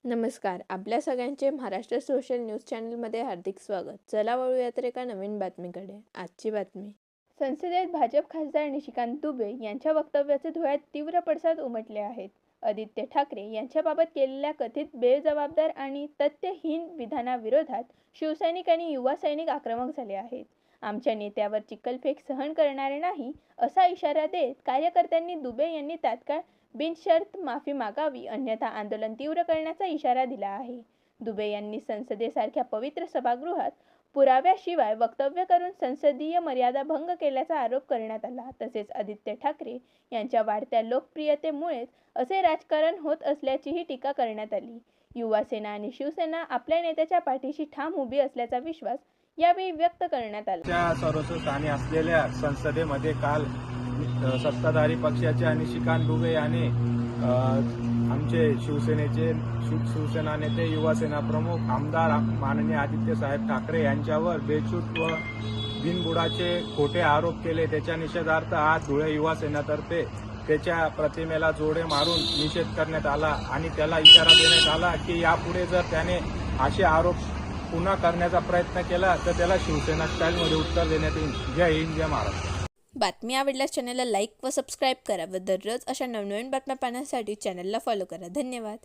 नमस्कार. आपल्या सगळ्यांचे महाराष्ट्र सोशल न्यूज चॅनलमध्ये हार्दिक स्वागत. चला वळूयात एका नवीन बातमीकडे. आजची बातमी. संसदेत भाजप खासदार निशिकांत दुबे यांच्या वक्तव्याचे धुळ्यात तीव्र पडसाद उमटले आहेत. आदित्य ठाकरे यांच्याबाबत केलेल्या कथित बेजबाबदार आणि तथ्यहीन विधानाविरोधात शिवसैनिक आणि युवा सैनिक आक्रमक झाले आहेत. आमच्या नेत्यावर चिखलफेक सहन करणार नाही असा इशारा देत कार्यकर्त्यांनी दुबे यांनी तात्काळ बिनशर्त माफी मागावी, अन्यथा आंदोलन तीव्र करण्याचा इशारा दिला आहे. दुबे यांनी संसदेसारख्या पवित्र सभागृहात पुराव्याशिवाय वक्तव्य करून संसदीय मर्यादा भंग केल्याचा आरोप करण्यात आला. तसेच आदित्य ठाकरे यांच्या वाढत्या लोकप्रियतेमुळेच असे राजकारण होत असल्याचीही टीका करण्यात आली. युवा सेना आणि शिवसेना आपल्या नेत्याच्या पाठीशी ठाम उभी असल्याचा विश्वास यावेळी व्यक्त करण्यात आला. सर्वोच्च स्थानी असलेल्या संसदेमध्ये काल सत्ताधारी पक्षाचे निशिकांत दुबे यांनी आमचे शिवसेना नेते, युवा सेना प्रमुख आमदार माननीय आदित्य साहेब ठाकरे यांच्यावर बेछूट व बिनबुडाचे खोटे आरोप केले. त्याच्या निषेधार्थ आज धुळे युवा सेनेतर्फे त्याच्या प्रतिमेला जोडे मारून निषेध करण्यात आला आणि त्याला इशारा देण्यात आला की यापुढे जर त्याने असे आरोप पुन्हा करण्याचा प्रयत्न केला तर त्याला शिवसेना स्टाईलमध्ये उत्तर देण्यात येईल. जय हिंद, जय महाराष्ट्र. बातमी आवडल्यास चॅनलला लाईक व सबस्क्राईब करा व दररोज अशा नवनवीन बातम्या पाहण्यासाठी चॅनलला फॉलो करा. धन्यवाद.